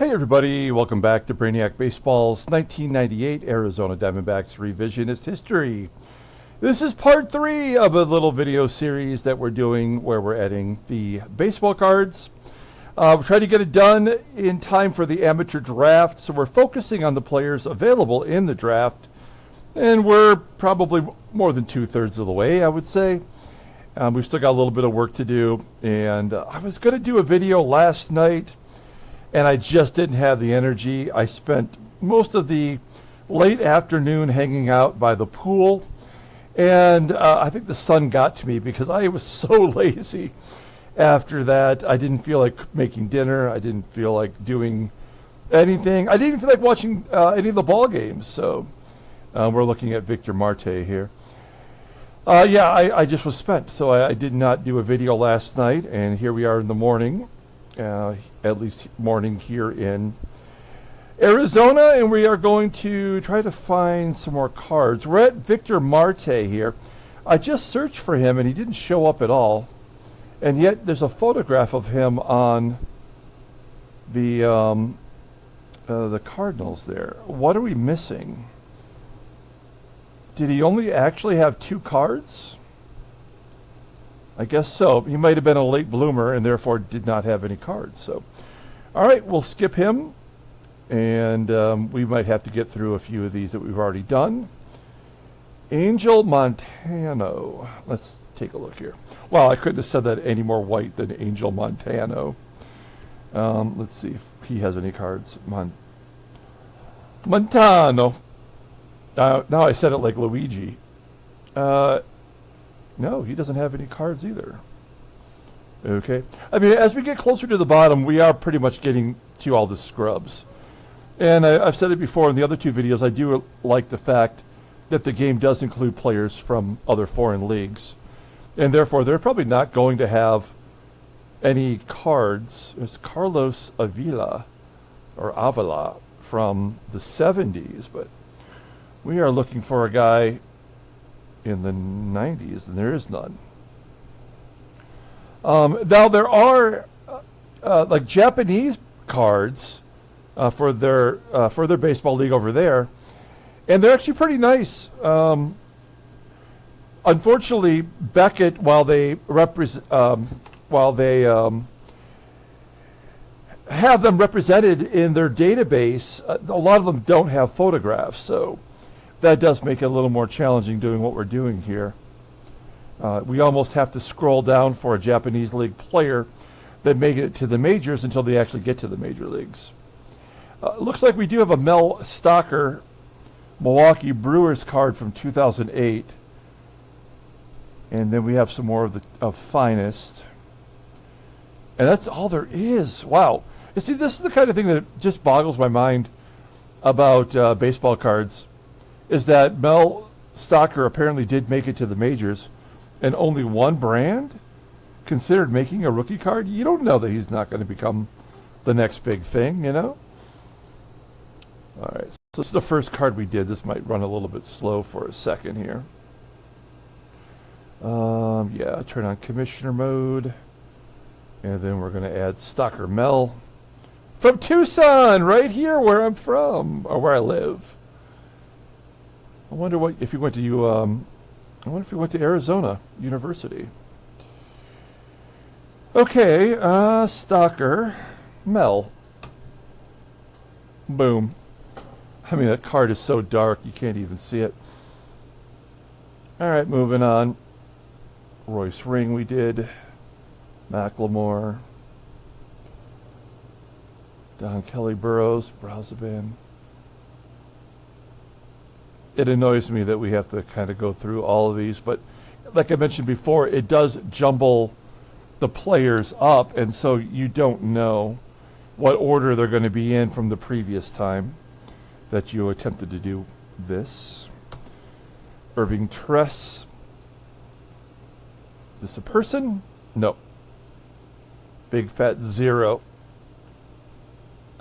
Hey everybody, welcome back to Brainiac Baseball's 1998 Arizona Diamondbacks Revisionist History. This is part 3 of a little video series that we're doing where we're adding the baseball cards. We're trying to get it done in time for the amateur draft, so we're focusing on the players available in the draft, and we're probably more than 2/3 of the way, I would say. We've still got a little bit of work to do, and I was going to do a video last night, and I just didn't have the energy. I spent most of the late afternoon hanging out by the pool, and I think the sun got to me because I was so lazy after that. I didn't feel like making dinner. I didn't feel like doing anything. I didn't even feel like watching any of the ball games. So we're looking at Victor Marte here. I just was spent, so I did not do a video last night, and here we are in the morning. At least morning here in Arizona, and we are going to try to find some more cards. We're at Victor Marte here. I just searched for him and he didn't show up at all, and yet there's a photograph of him on the Cardinals there. What are we missing? Did he only actually have 2 cards? I guess so. He might have been a late bloomer and therefore did not have any cards. So, all right, we'll skip him, and we might have to get through a few of these that we've already done. Angel Montano. Let's take a look here. Well, I couldn't have said that any more white than Angel Montano. Let's see if he has any cards. Montano. Now I said it like Luigi. No, he doesn't have any cards either. Okay. I mean, as we get closer to the bottom, we are pretty much getting to all the scrubs. And I've said it before in the other 2 videos, I do like the fact that the game does include players from other foreign leagues. And therefore, they're probably not going to have any cards. It's Carlos Avila, or Avila, from the 70s. But we are looking for a guy in the 90s, and there is none. Now there are like Japanese cards for their baseball league over there, and they're actually pretty nice. Unfortunately, Beckett, while they have them represented in their database, a lot of them don't have photographs, so that does make it a little more challenging doing what we're doing here. We almost have to scroll down for a Japanese league player that make it to the majors until they actually get to the major leagues. Looks like we do have a Mel Stocker Milwaukee Brewers card from 2008. And then we have some more of Finest. And that's all there is. Wow. You see, this is the kind of thing that just boggles my mind about baseball cards, is that Mel Stocker apparently did make it to the majors, and only one brand considered making a rookie card. You don't know that he's not going to become the next big thing, you know? All right, so this is the first card we did. This might run a little bit slow for a second here. Yeah, turn on commissioner mode, and then we're going to add Stocker Mel from Tucson, right here where I'm from, or where I live. I wonder what if you went to I wonder if you went to Arizona University. Okay, Stocker Mel. Boom. I mean, that card is so dark you can't even see it. All right, moving on. Royce Ring we did. Macklemore. Don Kelly Burrows, Brazoban. It annoys me that we have to kind of go through all of these, but like I mentioned before, it does jumble the players up, and so you don't know what order they're going to be in from the previous time that you attempted to do this. Irving Tress. Is this a person? No. Big fat 0.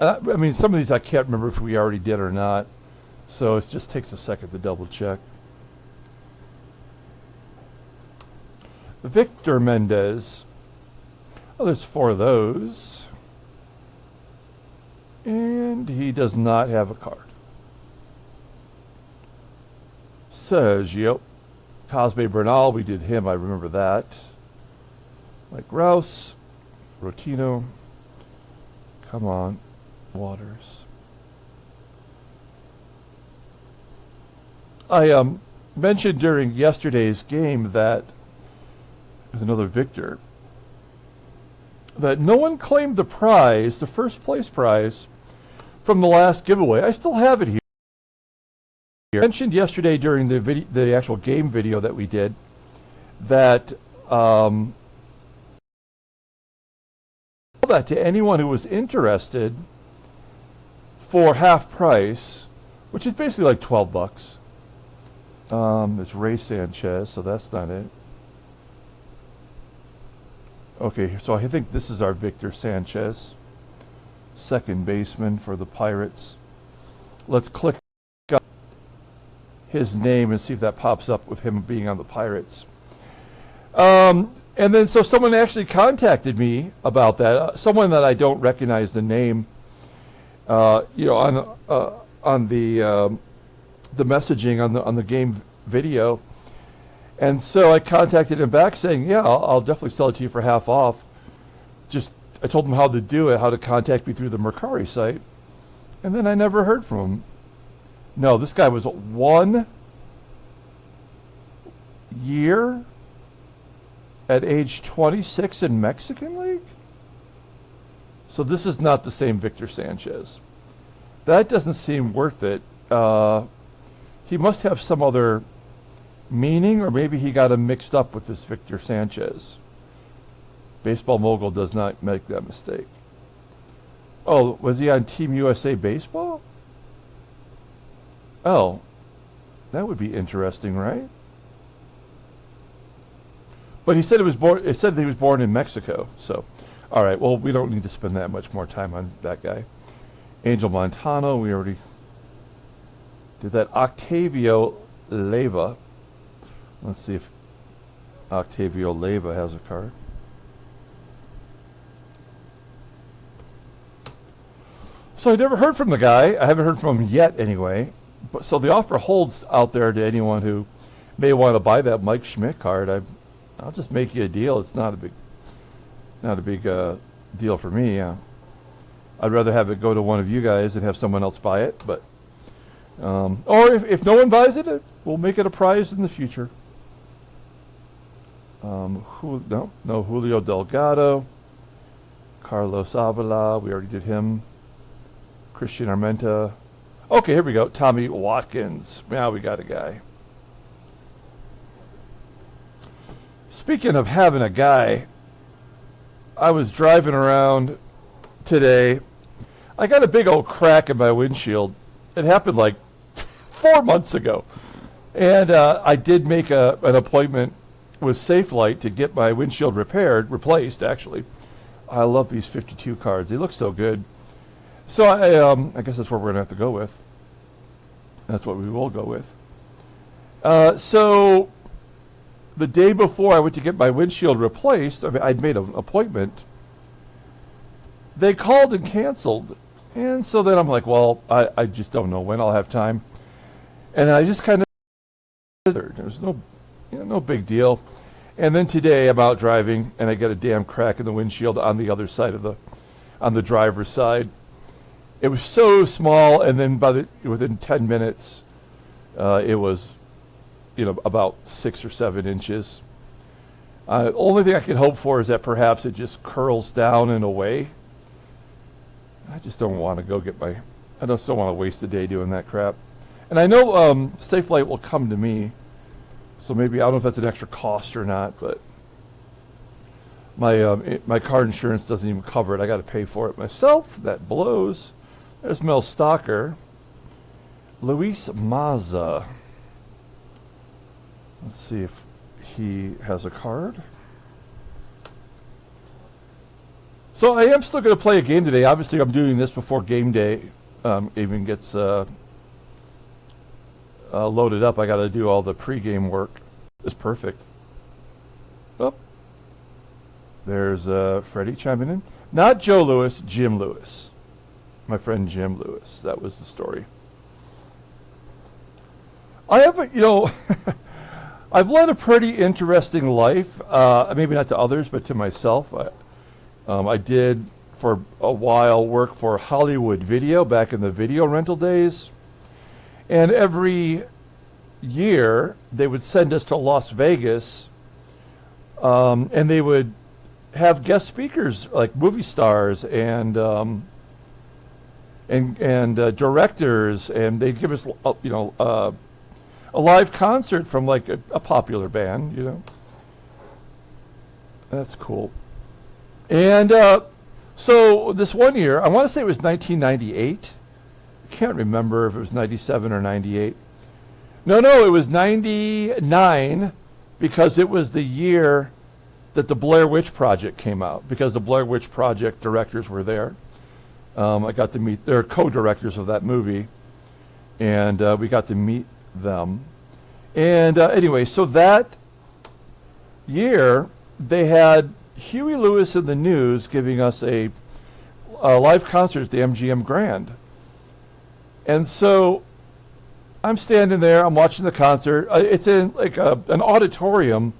I mean, some of these I can't remember if we already did or not. So it just takes a second to double check. Victor Mendez. Oh, there's 4 of those. And he does not have a card. Sergio. Cosme Bernal, we did him, I remember that. Mike Rouse. Rotino. Come on. Waters. I mentioned during yesterday's game that there's another victor, that no one claimed the prize, the first place prize, from the last giveaway. I still have it here. I mentioned yesterday during the actual game video that we did that that to anyone who was interested for half price, which is basically like $12. It's Ray Sanchez, so that's not it. Okay, so I think this is our Victor Sanchez, second baseman for the Pirates. Let's click on his name and see if that pops up with him being on the Pirates. And then so someone actually contacted me about that. Someone that I don't recognize the name, on the messaging on the game video. And so I contacted him back saying, yeah, I'll definitely sell it to you for half off. I told him how to do it, how to contact me through the Mercari site. And then I never heard from him. No, this guy was 1 year at age 26 in Mexican League? So this is not the same Victor Sanchez. That doesn't seem worth it. He must have some other meaning, or maybe he got him mixed up with this Victor Sanchez. Baseball Mogul does not make that mistake. Oh, was he on Team USA Baseball? Oh, that would be interesting, right? But he said it said that he was born in Mexico. So, all right. Well, we don't need to spend that much more time on that guy. Angel Montano, we already did that. Octavio Leyva. Let's see if Octavio Leyva has a card. So I never heard from the guy. I haven't heard from him yet, anyway. But so the offer holds out there to anyone who may want to buy that Mike Schmidt card. I'll just make you a deal. It's not a big deal for me. Yeah. I'd rather have it go to one of you guys and have someone else buy it. But or if no one buys it, we'll make it a prize in the future. Julio Delgado, Carlos Avila. We already did him. Christian Armenta. Okay, here we go. Tommy Watkins. Now we got a guy. Speaking of having a guy, I was driving around today. I got a big old crack in my windshield. It happened like 4 months ago. And I did make an appointment with Safelite to get my windshield replaced, actually. I love these 52 cards. They look so good. So I guess that's what we're going to have to go with. That's what we will go with. So the day before I went to get my windshield replaced, I'd made an appointment. They called and canceled. And so then I'm like, well, I just don't know when I'll have time. And I just kind of, there's no big deal. And then today I'm out driving and I get a damn crack in the windshield on the other side on the driver's side. It was so small, and then within 10 minutes, it was, about 6 or 7 inches. Only thing I can hope for is that perhaps it just curls down and away. I just don't want to go get I just don't want to waste a day doing that crap. And I know Safelite will come to me, so maybe, I don't know if that's an extra cost or not, but my car insurance doesn't even cover it. I got to pay for it myself. That blows. There's Mel Stalker. Luis Mazza. Let's see if he has a card. So I am still going to play a game today. Obviously, I'm doing this before game day even gets loaded up. I got to do all the pregame work. It's perfect. Oh, there's Freddie chiming in. Not Joe Lewis, Jim Lewis. my friend Jim Lewis. That was the story. I have, I've led a pretty interesting life. Maybe not to others, but to myself. I did for a while work for Hollywood Video back in the video rental days. And every year they would send us to Las Vegas, and they would have guest speakers like movie stars and directors, and they'd give us a live concert from like a popular band. That's cool. And so this one year, I want to say it was 1998. I can't remember if it was 97 or 98. No, it was 99, because it was the year that the Blair Witch Project came out, because the Blair Witch Project directors were there. I got to meet, they're co-directors of that movie, and we got to meet them. And anyway, so that year, they had Huey Lewis in the News giving us a live concert at the MGM Grand. And so I'm standing there, I'm watching the concert. It's in like an auditorium,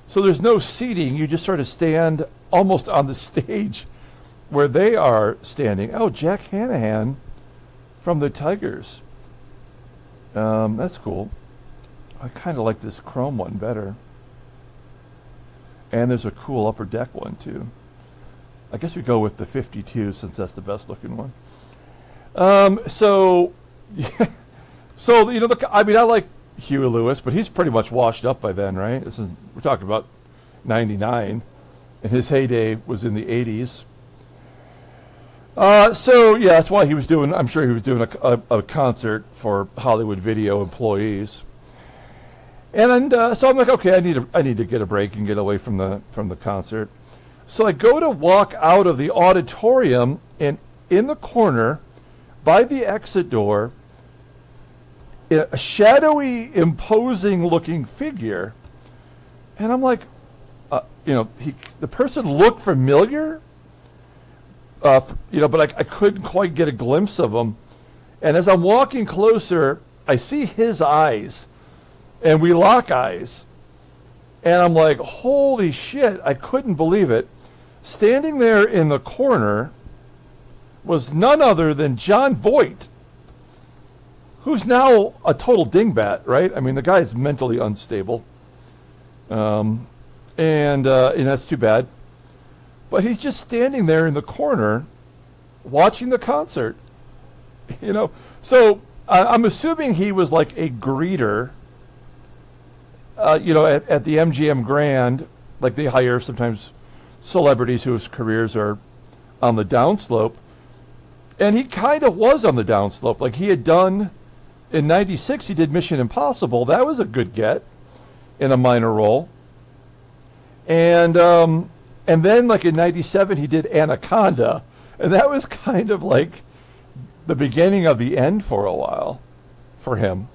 so there's no seating. You just sort of stand almost on the stage where they are standing. Oh, Jack Hanahan from the Tigers. That's cool. I kind of like this chrome one better. And there's a cool upper deck one too. I guess we go with the 52 since that's the best looking one. So I like Huey Lewis, but he's pretty much washed up by then, right? We're talking about 99, and his heyday was in the 80s. So yeah, that's why I'm sure he was doing a concert for Hollywood Video employees. And so I'm like, okay, I need to get a break and get away from the concert. So I go to walk out of the auditorium, and in the corner, by the exit door, a shadowy, imposing-looking figure, and I'm like, the person looked familiar, but I couldn't quite get a glimpse of him. And as I'm walking closer, I see his eyes, and we lock eyes, and I'm like, holy shit! I couldn't believe it. Standing there in the corner was none other than John Voight, who's now a total dingbat, right? I mean, the guy's mentally unstable, and that's too bad. But he's just standing there in the corner, watching the concert. So I'm assuming he was like a greeter, at the MGM Grand, like they hire sometimes celebrities whose careers are on the downslope, and he kind of was on the downslope. Like he had done. In 96, he did Mission Impossible. That was a good get in a minor role. And then, like in 97, he did Anaconda. And that was kind of like the beginning of the end for a while for him.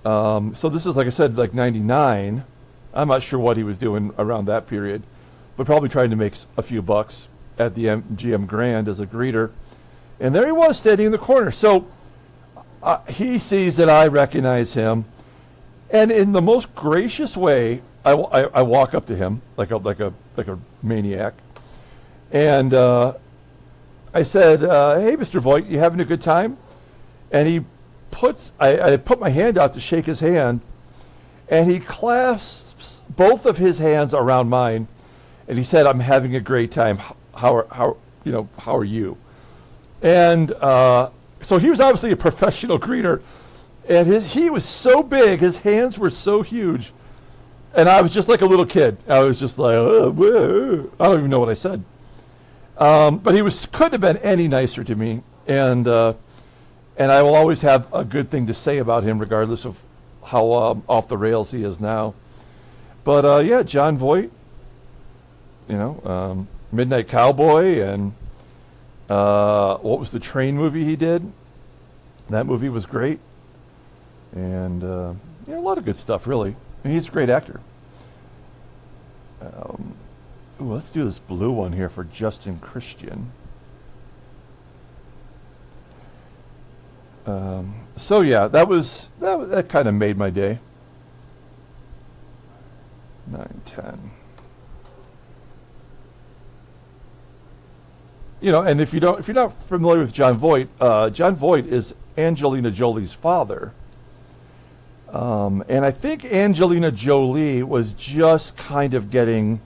So this is, like I said, like 99. I'm not sure what he was doing around that period, but probably trying to make a few bucks at the MGM Grand as a greeter. And there he was standing in the corner. So he sees that I recognize him, and in the most gracious way, I walk up to him like a maniac, and I said, "Hey, Mr. Voight, you having a good time?" And I put my hand out to shake his hand, and he clasps both of his hands around mine, and he said, "I'm having a great time. How are you?" And so he was obviously a professional greeter, and he was so big, his hands were so huge, and I was just like a little kid. I was just like, I don't even know what I said. But he couldn't have been any nicer to me, and I will always have a good thing to say about him, regardless of how off the rails he is now. But yeah, John Voight, Midnight Cowboy, and what was the train movie he did? That movie was great. And a lot of good stuff, really. He's a great actor. Let's do this blue one here for Justin Christian. So yeah, that kind of made my day. 910. You know, and if you're not familiar with John Voight is Angelina Jolie's father. And I think Angelina Jolie was just kind of getting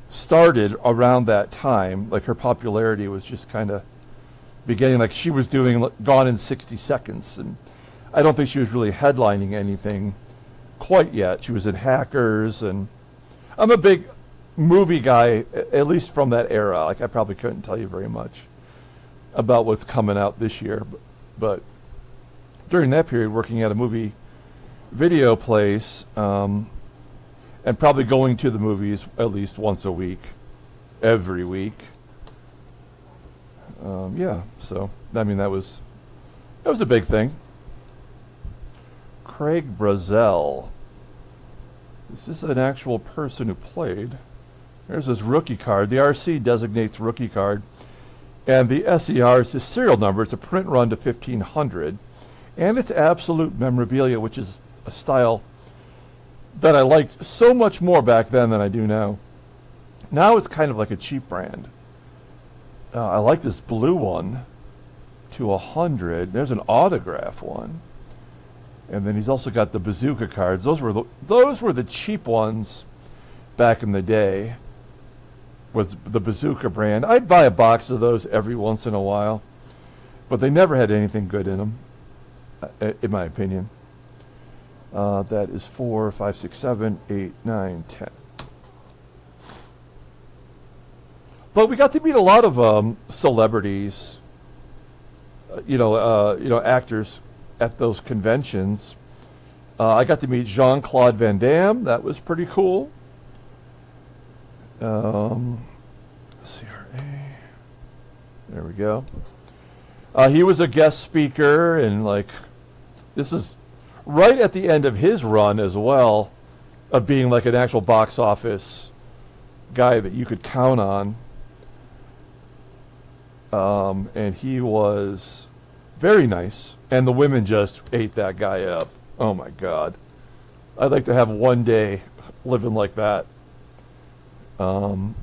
started around that time. Like her popularity was just kind of beginning. Like she was doing Gone in 60 Seconds, and I don't think she was really headlining anything quite yet. She was in Hackers, and I'm a big movie guy, at least from that era. Like I probably couldn't tell you very much about what's coming out this year, but during that period, working at a movie video place, and probably going to the movies at least once a week, every week. Yeah, so I mean that was a big thing. Craig Brazel. This is an actual person who played. There's his rookie card. The RC designates rookie card, and the SER is his serial number. It's a print run to 1500, and it's absolute memorabilia, which is a style that I liked so much more back then than I do now. Now it's kind of like a cheap brand. I like this blue one to 100. There's an autograph one, and then he's also got the bazooka cards. Those were the cheap ones back in the day. Was the bazooka brand. I'd buy a box of those every once in a while, but they never had anything good in them, in my opinion. That is 4, 5, 6, 7, 8, 9, 10. But we got to meet a lot of celebrities, actors at those conventions. I got to meet Jean-Claude Van Damme. That was pretty cool. CRA. There we go. He was a guest speaker, and this is right at the end of his run as well, of being like an actual box office guy that you could count on. And he was very nice, and the women just ate that guy up. Oh my God. I'd like to have one day living like that. And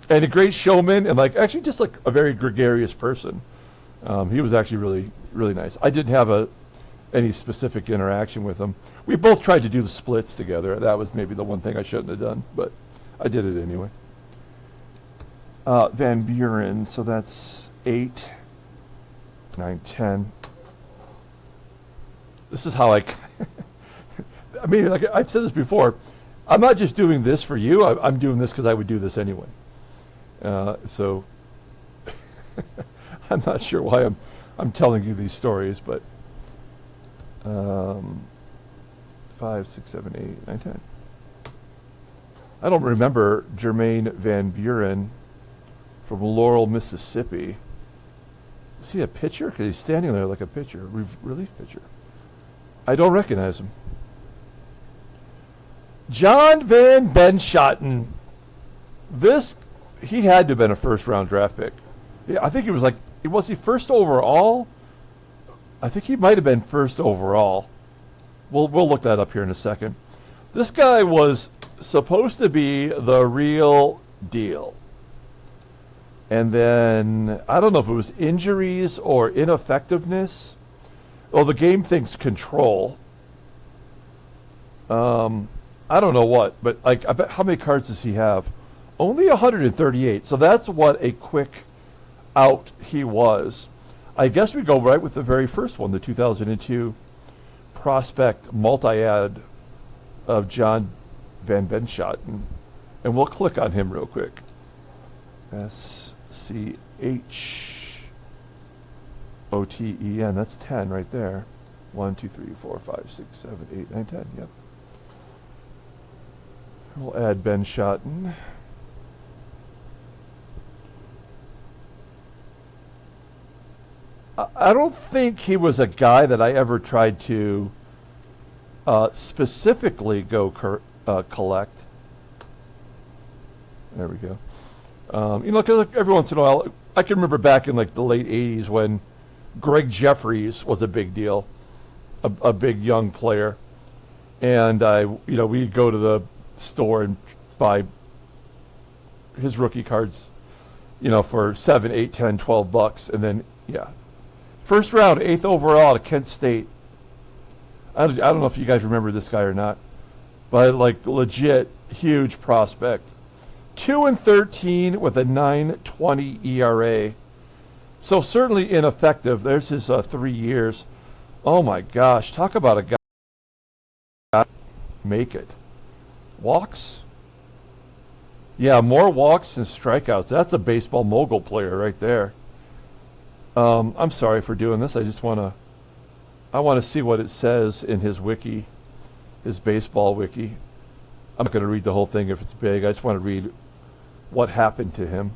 a great showman, and actually just a very gregarious person. He was actually really, really nice. I didn't have any specific interaction with him. We both tried to do the splits together. That was maybe the one thing I shouldn't have done, but I did it anyway. Van Buren, so that's 8, 9, 10. This is how I mean, I've said this before, I'm not just doing this for you, I'm doing this because I would do this anyway. So I'm not sure why I'm telling you these stories, but 5, 6, 7, 8, 9, 10. I don't remember Jermaine Van Buren from Laurel, Mississippi. Is he a pitcher? Because he's standing there like a pitcher, relief pitcher. I don't recognize him. John Van Benschoten. He had to have been a first-round draft pick. Yeah, I think he was he first overall? I think he might have been first overall. We'll look that up here in a second. This guy was supposed to be the real deal. And then, I don't know if it was injuries or ineffectiveness. Well, the game thinks control. I don't know what, but I bet, how many cards does he have? Only 138. So that's what a quick out he was. I guess we go right with the very first one, the 2002 prospect multi-ad of John Van Benschoten. And we'll click on him real quick. SCHOTEN. That's 10 right there. 1, 2, 3, 4, 5, 6, 7, 8, 9, 10. Yep. We'll add Benschoten. I don't think he was a guy that I ever tried to specifically go collect. There we go. 'Cause every once in a while, I can remember back in the late 80s when Greg Jeffries was a big deal, a big young player. And we'd go to the store and buy his rookie cards, for $7, $8, $10, $12. And then, first round, 8th overall to Kent State. I don't know if you guys remember this guy or not, but like legit huge prospect. 2-13 with a 9.20 ERA. So certainly ineffective. There's his 3 years. Oh my gosh, talk about a guy make it. Walks? Yeah, more walks than strikeouts. That's a baseball mogul player right there. I'm sorry for doing this. I want to see what it says in his wiki, his baseball wiki. I'm not going to read the whole thing if it's big. I just want to read what happened to him.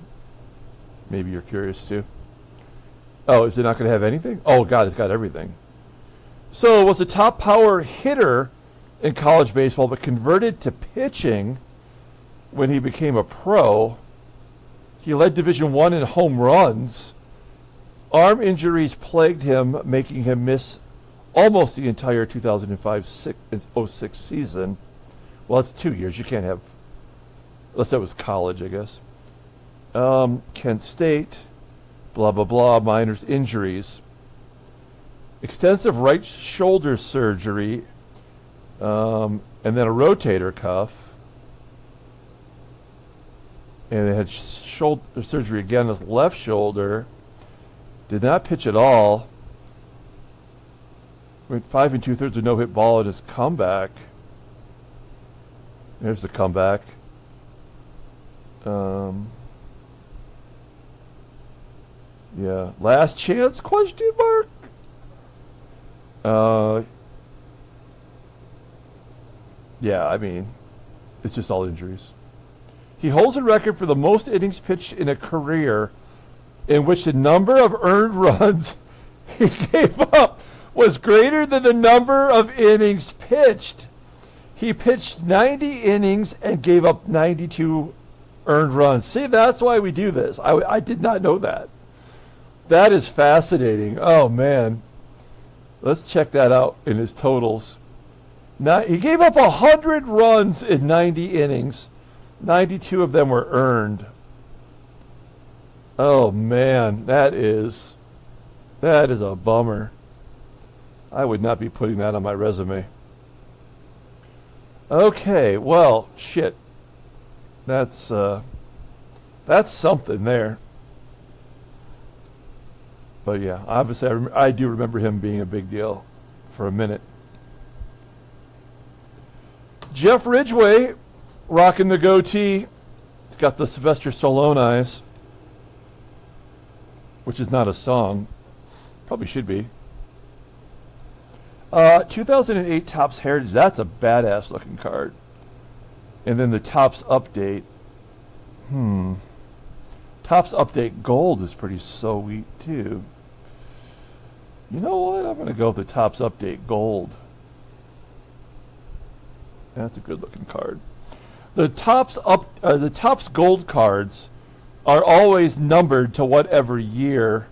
Maybe you're curious too. Oh, is it not going to have anything? Oh God, it's got everything. So was a top power hitter in college baseball, but converted to pitching when he became a pro. He led Division I in home runs. Arm injuries plagued him, making him miss almost the entire 2005-06 season. Well, that's 2 years. You can't have, unless that was college, I guess. Kent State, blah, blah, blah, minors, injuries. Extensive right shoulder surgery, and then a rotator cuff. And they had shoulder surgery again on his left shoulder. Did not pitch at all. Went 5 2/3 with no-hit ball in his comeback. There's the comeback. Yeah. Last chance, question mark? Yeah, I mean, it's just all injuries. He holds a record for the most innings pitched in a career in which the number of earned runs he gave up was greater than the number of innings pitched. He pitched 90 innings and gave up 92 earned runs. See, that's why we do this. I did not know that. That is fascinating. Oh, man. Let's check that out in his totals. Now, he gave up 100 runs in 90 innings. 92 of them were earned. Oh, man. That is a bummer. I would not be putting that on my resume. Okay, well, shit. That's something there. But yeah, obviously I do remember him being a big deal for a minute. Jeff Ridgway, rocking the goatee. He's got the Sylvester Stallone eyes, which is not a song. Probably should be. 2008 Topps Heritage. That's a badass looking card. And then the Topps Update. Topps Update Gold is pretty sweet too. You know what? I'm going to go with the Topps Update Gold. That's a good looking card. The Topps Gold cards are always numbered to whatever year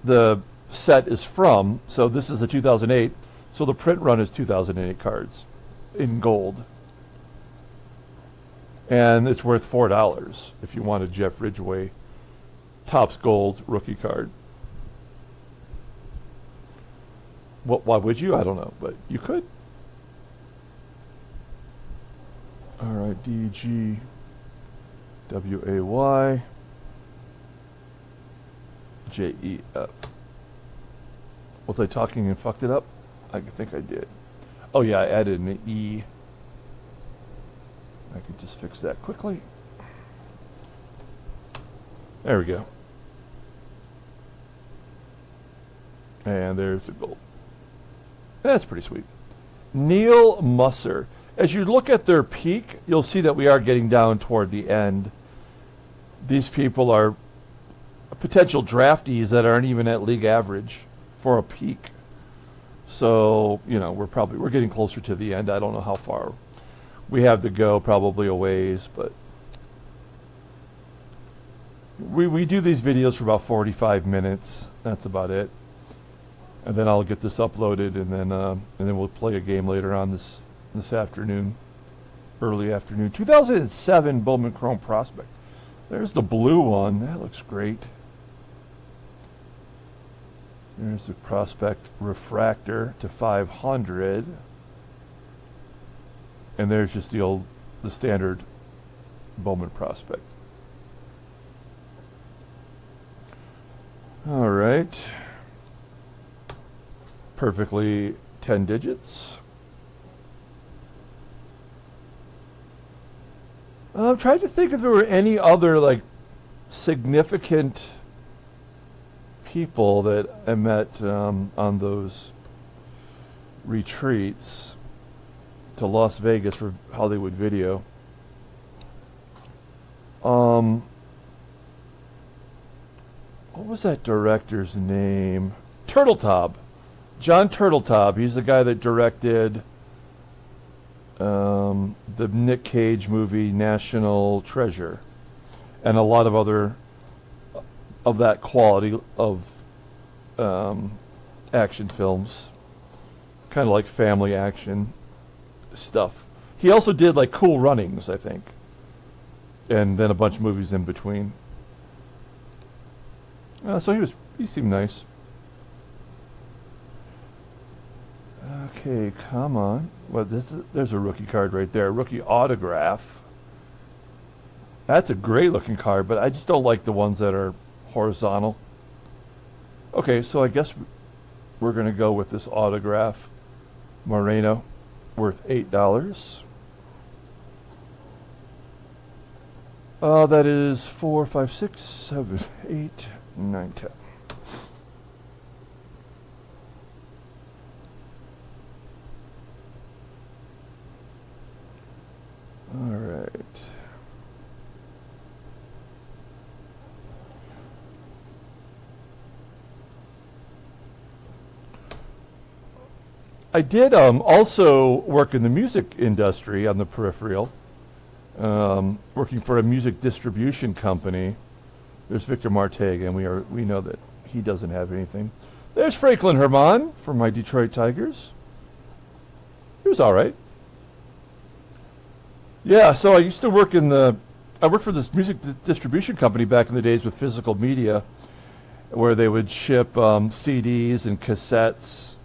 the set is from. So this is a 2008. So the print run is 2008 cards in gold. And it's worth $4 if you want a Jeff Ridgway Topps Gold rookie card. Why would you? I don't know, but you could. All right, DGWAYJEF. Was I talking and fucked it up? I think I did. Oh yeah, I added an E. I can just fix that quickly. There we go. And there's the gold. That's pretty sweet. Neil Musser. As you look at their peak, you'll see that we are getting down toward the end. These people are potential draftees that aren't even at league average for a peak. So, we're getting closer to the end. I don't know how far we have to go, probably a ways, but We do these videos for about 45 minutes. That's about it. And then I'll get this uploaded, and then we'll play a game later on this afternoon, early afternoon. 2007 Bowman Chrome Prospect. There's the blue one. That looks great. There's the Prospect Refractor to 500. And there's just the standard Bowman Prospect. All right. Perfectly 10 digits. I'm trying to think if there were any other like significant people that I met on those retreats to Las Vegas for Hollywood Video. What was that director's name? Turteltaub. John Turteltaub. He's the guy that directed the Nick Cage movie National Treasure and a lot of other of that quality of action films, kind of like family action stuff. He also did like Cool Runnings, I think, and then a bunch of movies in between. So he seemed nice. Okay, come on. Well, there's a rookie card right there. Rookie autograph. That's a great looking card, but I just don't like the ones that are horizontal. Okay, so I guess we're going to go with this autograph. Moreno, worth $8. That is 4, 5, 6, 7, 8, 9, 10. All right. I did also work in the music industry on the peripheral, working for a music distribution company. There's Victor Marte, and we know that he doesn't have anything. There's Franklin Herman from my Detroit Tigers. He was all right. Yeah, so I used to work I worked for this music distribution company back in the days with physical media, where they would ship CDs and cassettes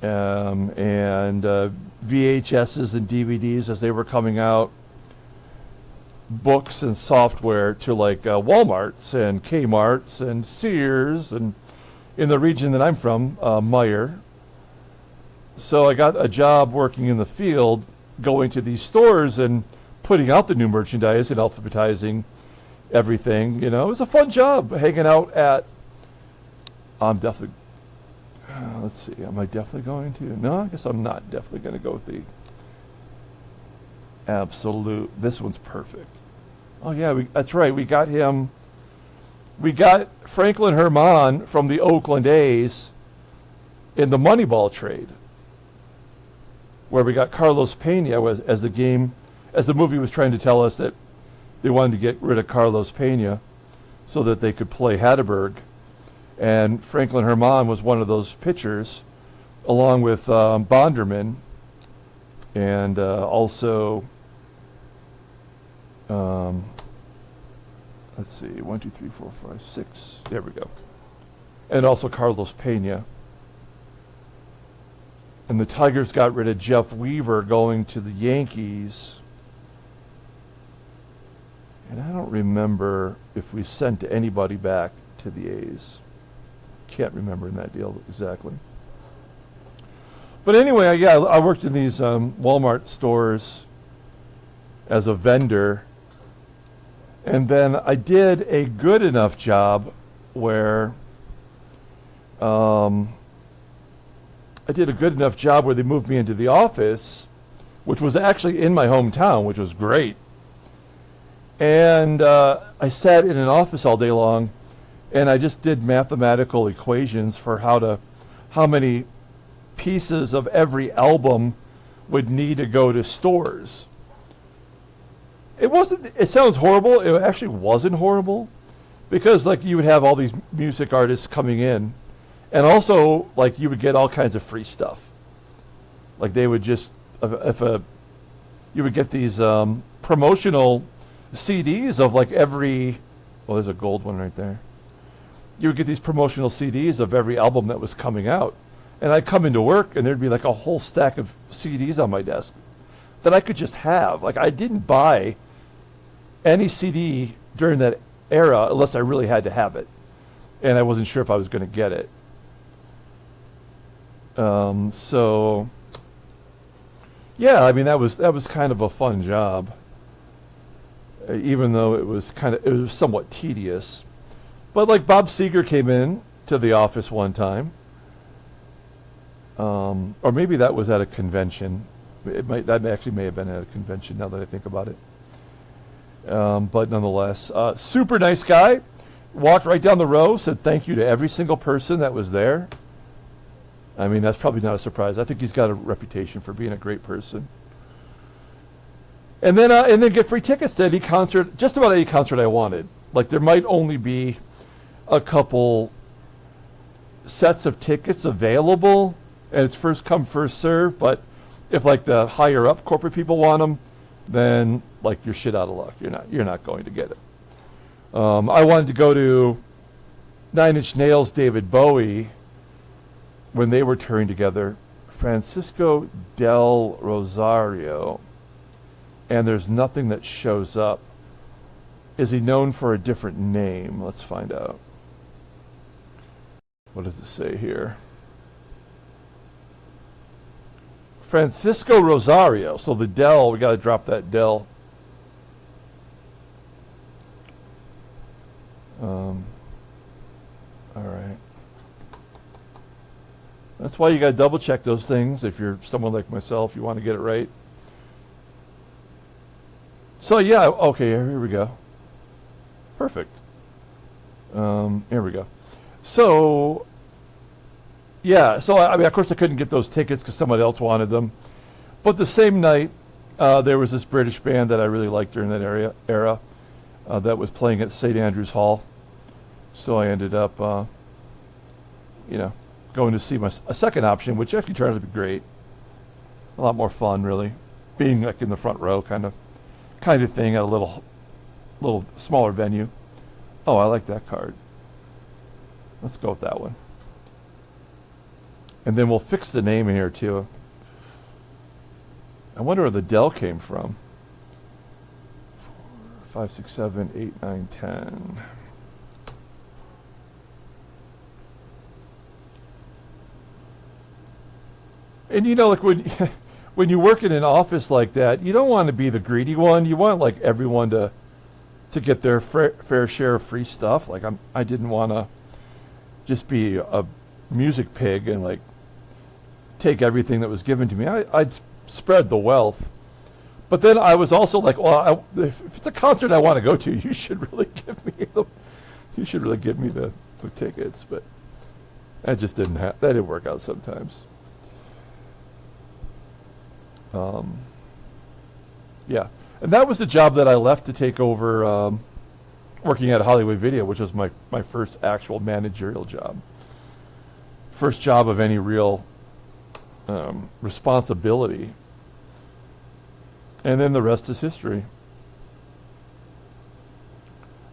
and VHSs and DVDs as they were coming out, books and software to like Walmarts and Kmarts and Sears, and in the region that I'm from, Meijer. So I got a job working in the field, going to these stores and putting out the new merchandise and alphabetizing everything. You know, it was a fun job hanging out at. I'm definitely. Let's see. Am I definitely going to? No, I guess I'm not definitely going to go with the absolute. This one's perfect. Oh yeah, that's right. We got him. We got Franklin Herman from the Oakland A's in the Moneyball trade, where we got Carlos Pena as the movie was trying to tell us that they wanted to get rid of Carlos Pena so that they could play Hatterberg. And Franklin Herman was one of those pitchers, along with Bonderman, and also, let's see, 1, 2, 3, 4, 5, 6. There we go. And also Carlos Pena. And the Tigers got rid of Jeff Weaver going to the Yankees. And I don't remember if we sent anybody back to the A's. Can't remember in that deal exactly. But anyway, I worked in these Walmart stores as a vendor. And then I did a good enough job where they moved me into the office, which was actually in my hometown, which was great. And I sat in an office all day long, and I just did mathematical equations for how many pieces of every album would need to go to stores. It wasn't. It sounds horrible. It actually wasn't horrible, because like you would have all these music artists coming in, and also like you would get all kinds of free stuff. Like they would just if a you would get these promotional CDs of like every. Well, there's a gold one right there. You would get these promotional CDs of every album that was coming out, and I'd come into work and there'd be like a whole stack of CDs on my desk that I could just have. Like I didn't buy any CD during that era unless I really had to have it, and I wasn't sure if I was going to get it. So yeah, I mean that was kind of a fun job, even though it was somewhat tedious. But like Bob Seger came in to the office one time, or maybe that was at a convention. That actually may have been at a convention now that I think about it. But nonetheless, super nice guy. Walked right down the row, said thank you to every single person that was there. I mean, that's probably not a surprise. I think he's got a reputation for being a great person. And then get free tickets to any concert, just about any concert I wanted. Like there might only be a couple sets of tickets available, and it's first come first serve. But if like the higher up corporate people want them, then like you're shit out of luck. You're not going to get it. I wanted to go to Nine Inch Nails, David Bowie, when they were touring together, Francisco del Rosario, and there's nothing that shows up. Is he known for a different name? Let's find out. What does it say here? Francisco Rosario. So the del, we got to drop that del. All right. That's why you got to double check those things. If you're someone like myself, you want to get it right. So yeah, okay, here we go. Perfect. Here we go. So yeah, so I mean, of course I couldn't get those tickets because somebody else wanted them. But the same night, there was this British band that I really liked during that era that was playing at St. Andrews Hall. So I ended up, going to see a second option, which actually turned out to be great. A lot more fun, really, being like in the front row, kind of thing at a little smaller venue. Oh, I like that card. Let's go with that one. And then we'll fix the name in here too. I wonder where the del came from. 4, 5, 6, 7, 8, 9, 10. And like when you work in an office like that, you don't want to be the greedy one. You want like everyone to get their fair share of free stuff. Like I didn't want to just be a music pig and like take everything that was given to me. I'd spread the wealth. But then I was also like, well, if it's a concert I want to go to, you should really give me the tickets. But that just that didn't work out sometimes. Yeah, and that was the job that I left to take over working at Hollywood Video, which was my first actual managerial job. First job of any real responsibility. And then the rest is history.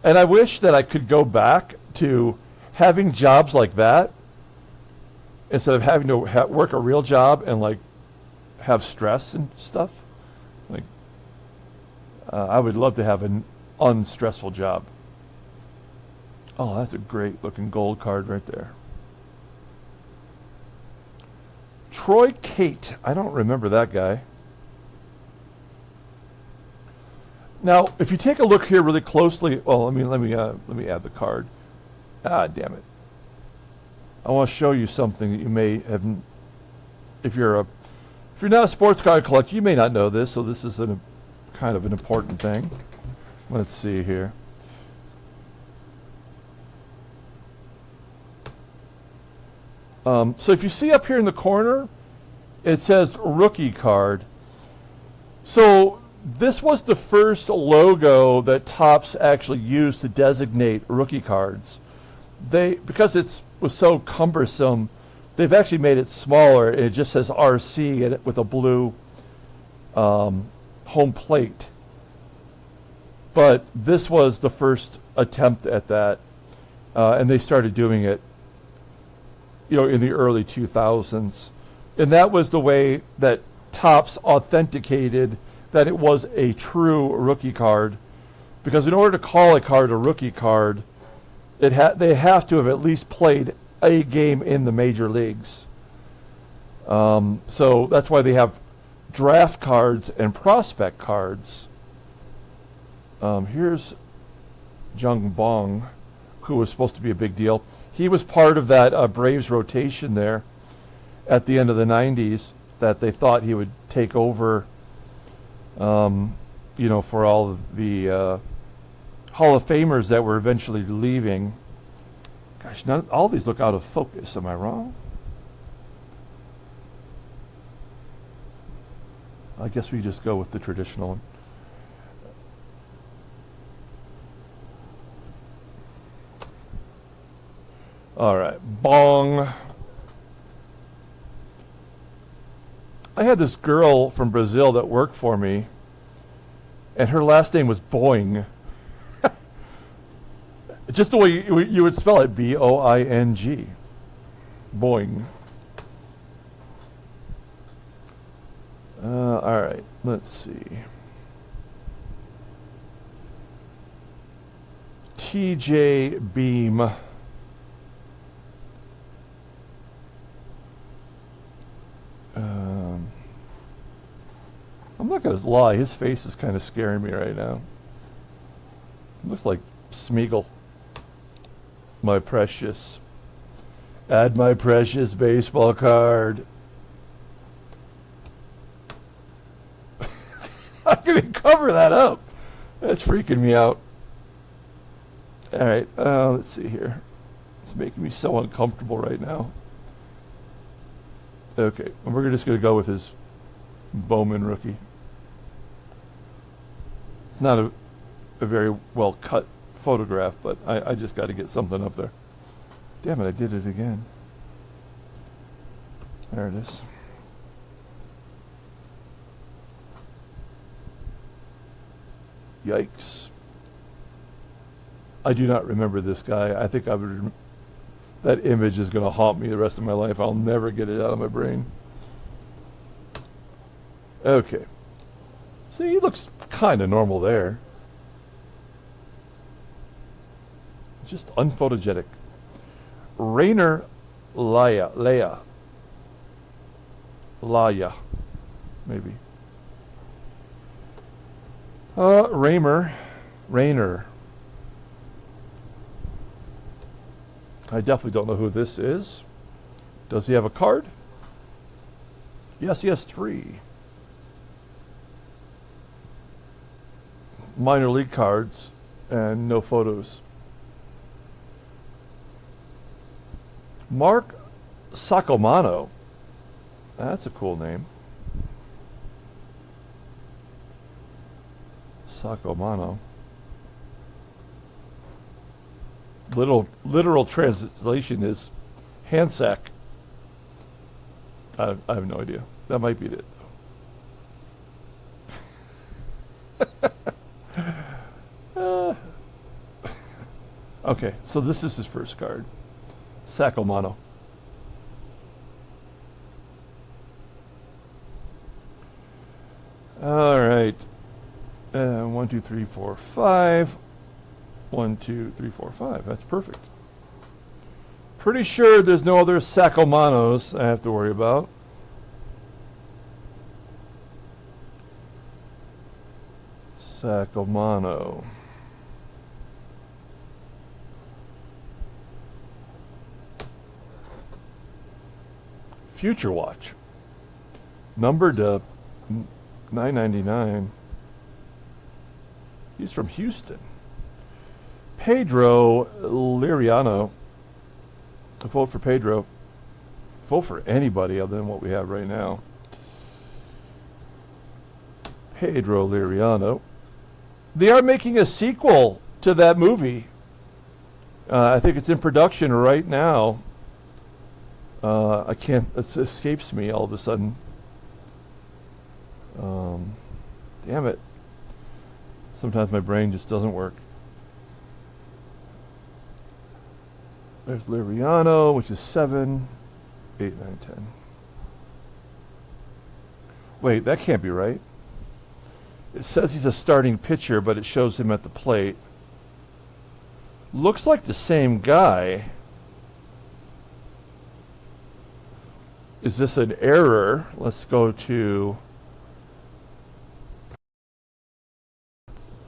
And I wish that I could go back to having jobs like that instead of having to work a real job and like have stress and stuff. Like I would love to have an unstressful job. Oh, that's a great looking gold card right there. Troy Kate. I don't remember that guy. Now, if you take a look here really closely, well, let me add the card. Ah, damn it! I want to show you something that you may have. If you're not a sports card collector, you may not know this. So this is kind of an important thing. Let's see here. So if you see up here in the corner, it says rookie card. So This was the first logo that Topps actually used to designate rookie cards. Because it was so cumbersome, they've actually made it smaller, and it just says RC in it with a blue home plate. But this was the first attempt at that, and they started doing it, in the early 2000s. And that was the way that Topps authenticated that it was a true rookie card, because in order to call a card a rookie card, they have to have at least played a game in the major leagues. So that's why they have draft cards and prospect cards. Here's Jung Bong, who was supposed to be a big deal. He was part of that Braves rotation there at the end of the 90s that they thought he would take over, for all of the Hall of Famers that were eventually leaving. Gosh, all these look out of focus. Am I wrong? I guess we just go with the traditional one. All right, Bong. I had this girl from Brazil that worked for me, and her last name was Boing. Just the way you would spell it, B-O-I-N-G. Boing. All right, let's see. TJ Beam. I'm not going to lie, his face is kind of scaring me right now. Looks like Smeagol. My precious. Add my precious baseball card. I can cover that up. That's freaking me out. All right, let's see here. It's making me so uncomfortable right now. Okay, and we're just going to go with his Bowman rookie. Not a very well cut photograph, but I just got to get something up there. Damn it, I did it again. There it is. Yikes. I do not remember this guy. I think that image is going to haunt me the rest of my life. I'll never get it out of my brain. Okay. See, he looks kind of normal there. Just unphotogenic. Rainer Laya, maybe. Rainer. I definitely don't know who this is. Does he have a card? Yes, he has 3. Minor league cards and no photos. Mark Sacomano. That's a cool name. Sacomano. Literal translation is hand sack. I have no idea. That might be it, though. Okay, so this is his first card. Sacomano. All right. 1, 2, 3, 4, 5. 1, 2, 3, 4, 5. That's perfect. Pretty sure there's no other Sacomanos I have to worry about. Sacomano. Future Watch. Numbered to 999. He's from Houston. Pedro Liriano. I vote for Pedro. Vote for anybody other than what we have right now. Pedro Liriano. They are making a sequel to that movie. I think it's in production right now. I can't, it escapes me all of a sudden. Damn it. Sometimes my brain just doesn't work. There's Liriano, which is 7, 8, 9, 10. Wait, that can't be right. It says he's a starting pitcher, but it shows him at the plate. Looks like the same guy. Is this an error? Let's go to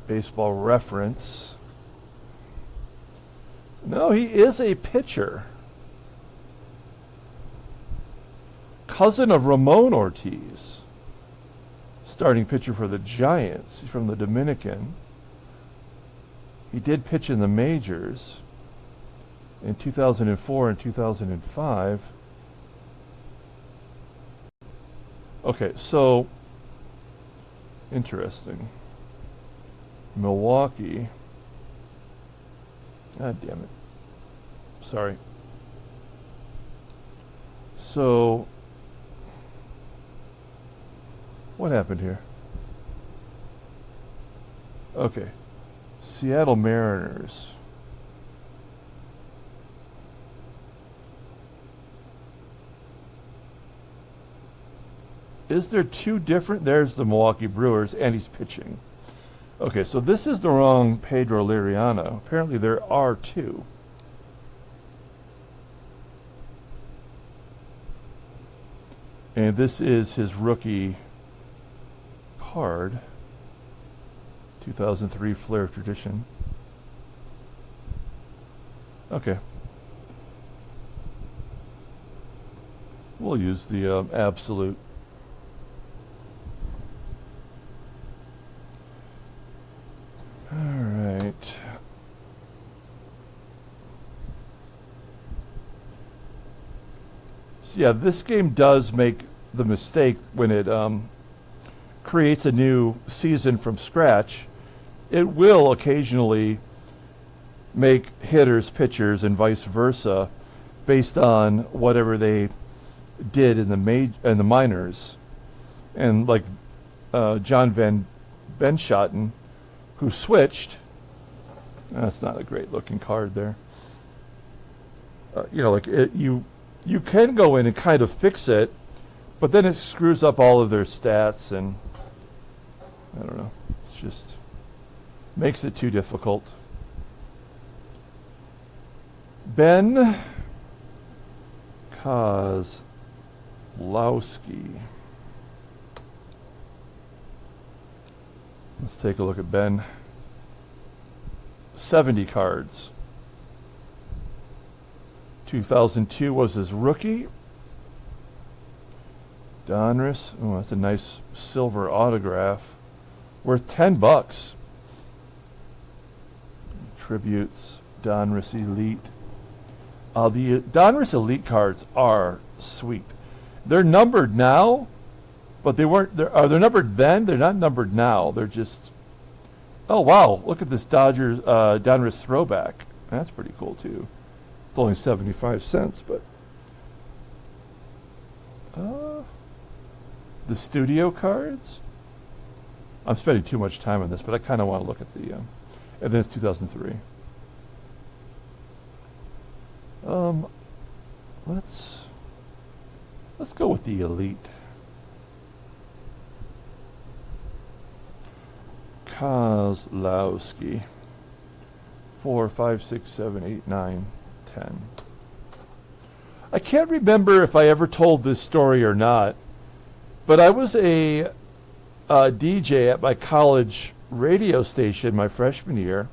Baseball Reference. No, he is a pitcher. Cousin of Ramon Ortiz. Starting pitcher for the Giants. He's from the Dominican. He did pitch in the majors in 2004 and 2005. Okay, so interesting. Milwaukee. God damn it. Sorry. So, what happened here? Okay. Seattle Mariners. Is there two different? There's the Milwaukee Brewers, and he's pitching. Okay, so this is the wrong Pedro Liriano. Apparently there are two. And this is his rookie card. 2003 Flair Tradition. Okay. We'll use the absolute. All right. So yeah, this game does make the mistake when it creates a new season from scratch. It will occasionally make hitters pitchers and vice versa based on whatever they did in the minors. And like John Van Benschoten, who switched. That's not a great looking card there. You know, like you can go in and kind of fix it, but then it screws up all of their stats, and I don't know. It's just makes it too difficult. Ben Kozlowski. Let's take a look at Ben. 70 cards. 2002 was his rookie. Donruss. Oh, that's a nice silver autograph. Worth $10. Tributes. Donruss Elite. The Donruss Elite cards are sweet. They're numbered now, but they weren't. They're numbered then. They're not numbered now. They're just. Oh wow! Look at this Dodgers Donruss throwback. That's pretty cool too. It's only 75 cents, but the studio cards. I'm spending too much time on this, but I kind of want to look at the. And then it's 2003. Let's go with the Elite. Kozlowski. 4, 5, 6, 7, 8, 9, 10. I can't remember if I ever told this story or not, but I was a DJ at my college radio station my freshman year,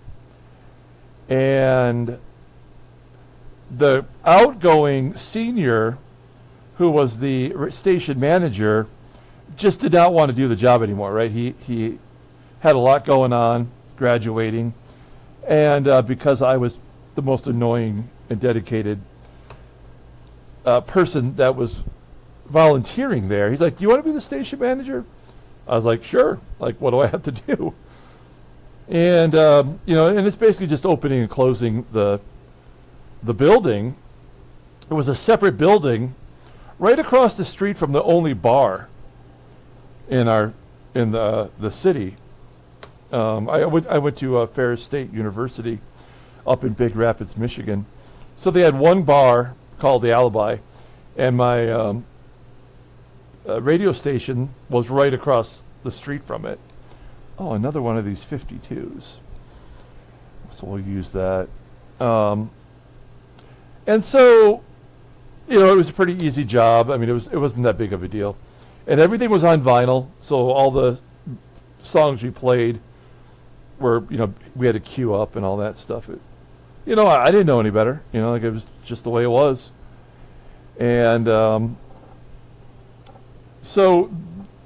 and the outgoing senior who was the station manager just did not want to do the job anymore, right? He had a lot going on, graduating, and because I was the most annoying and dedicated person that was volunteering there, he's like, "Do you want to be the station manager?" I was like, sure. Like, what do I have to do? And and it's basically just opening and closing the building. It was a separate building right across the street from the only bar in the city. I went to Ferris State University up in Big Rapids, Michigan. So they had one bar called the Alibi, and my radio station was right across the street from it. Oh, another one of these 52s. So we'll use that. And so, it was a pretty easy job. I mean, it wasn't that big of a deal. And everything was on vinyl, so all the songs we played were, we had to queue up and all that stuff. I didn't know any better. Like, it was just the way it was. And so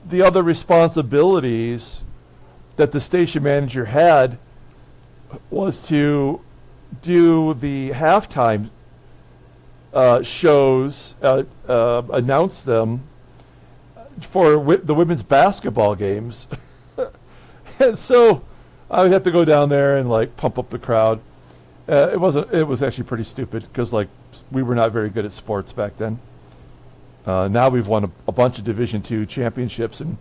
the other responsibilities that the station manager had was to do the halftime shows, announce them for the women's basketball games. And so I would have to go down there and like pump up the crowd. It was actually pretty stupid because like we were not very good at sports back then. Now we've won a bunch of Division II championships in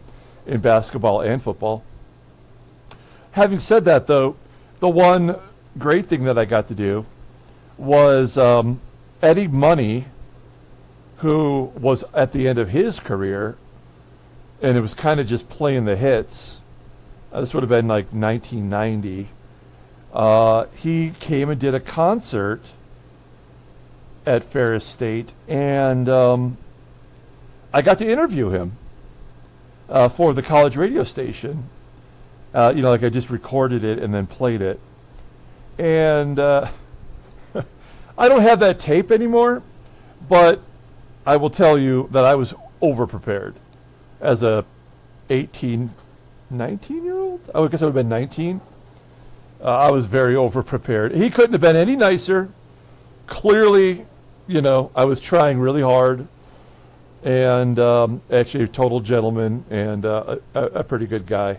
basketball and football. Having said that, though, the one great thing that I got to do was Eddie Money, who was at the end of his career, and it was kind of just playing the hits. This would have been like 1990. He came and did a concert at Ferris State, and I got to interview him for the college radio station. Like I just recorded it and then played it. And I don't have that tape anymore, but I will tell you that I was over-prepared as a 19-year-old? I guess I would have been 19. I was very over-prepared. He couldn't have been any nicer. Clearly, I was trying really hard. And actually a total gentleman and a pretty good guy.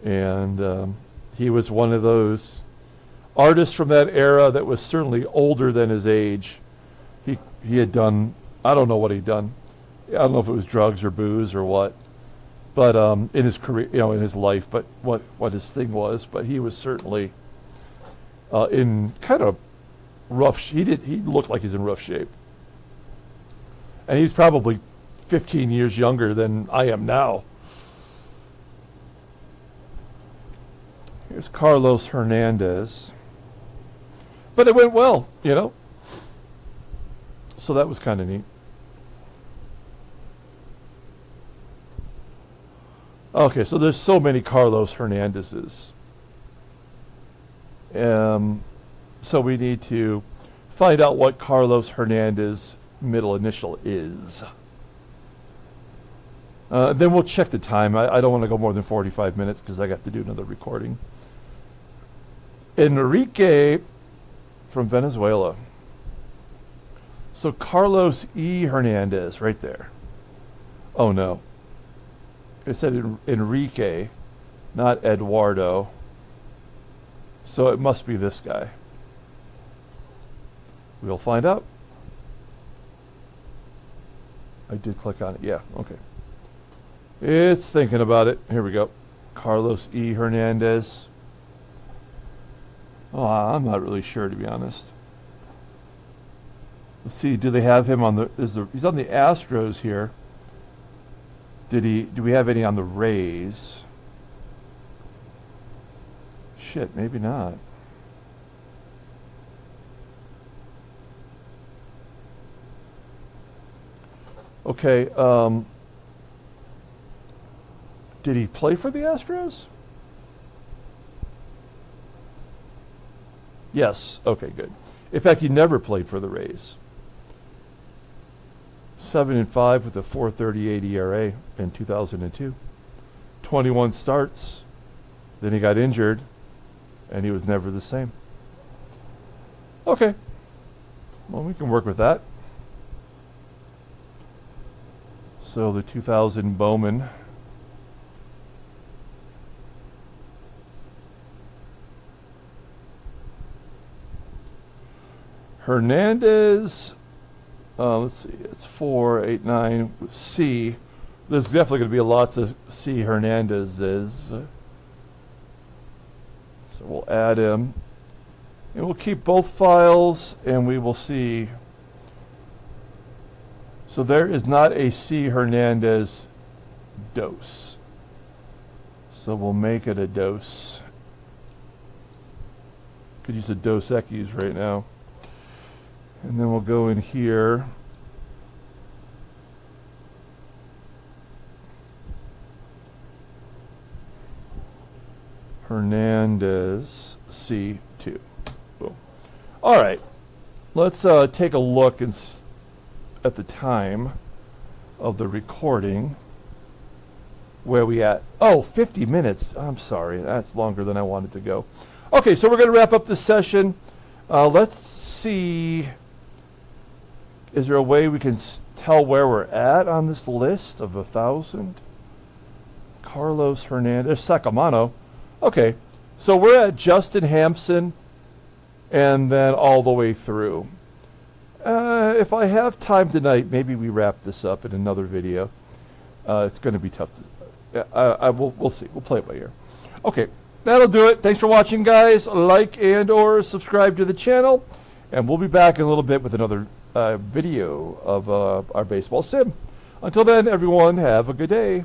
And he was one of those artists from that era that was certainly older than his age. He had done, I don't know what he'd done. I don't know if it was drugs or booze or what. But in his career, in his life, but what his thing was. But he was certainly in kind of rough. He looked like he's in rough shape. And he's probably 15 years younger than I am now. Here's Carlos Hernandez. But it went well, So that was kind of neat. Okay, so there's so many Carlos Hernandezes. So we need to find out what Carlos Hernandez middle initial is. Then we'll check the time. I don't want to go more than 45 minutes because I got to do another recording. Enrique from Venezuela. So Carlos E. Hernandez right there. Oh no. It said Enrique, not Eduardo. So it must be this guy. We'll find out. I did click on it. Yeah, okay. It's thinking about it. Here we go. Carlos E. Hernandez. Oh, I'm not really sure, to be honest. Let's see. Do they have him on he's on the Astros here. Do we have any on the Rays? Shit, maybe not. Okay, did he play for the Astros? Yes, okay, good. In fact, he never played for the Rays. 7-5 with a 4.38 ERA in 2002. 21 starts. Then he got injured, and he was never the same. Okay. Well, we can work with that. So the 2000 Bowman Hernandez. Let's see. It's 4, 8, 9. C. There's definitely going to be lots of C Hernandez's. So we'll add him. And we'll keep both files, and we will see. So there is not a C Hernandez dose. So we'll make it a dose. Could use a Dos Equis right now. And then we'll go in here. Hernandez C2. Boom. All right. Let's take a look at the time of the recording. Where we at? Oh, 50 minutes. I'm sorry. That's longer than I wanted to go. Okay, so we're going to wrap up this session. Let's see. Is there a way we can tell where we're at on this list of 1,000? Carlos Hernandez, Sacamano. Okay, so we're at Justin Hampson and then all the way through. If I have time tonight, maybe we wrap this up in another video. It's going to be tough to... we'll see. We'll play it by ear. Okay, that'll do it. Thanks for watching, guys. Like and or subscribe to the channel. And we'll be back in a little bit with another video of our baseball sim. Until then, everyone, have a good day.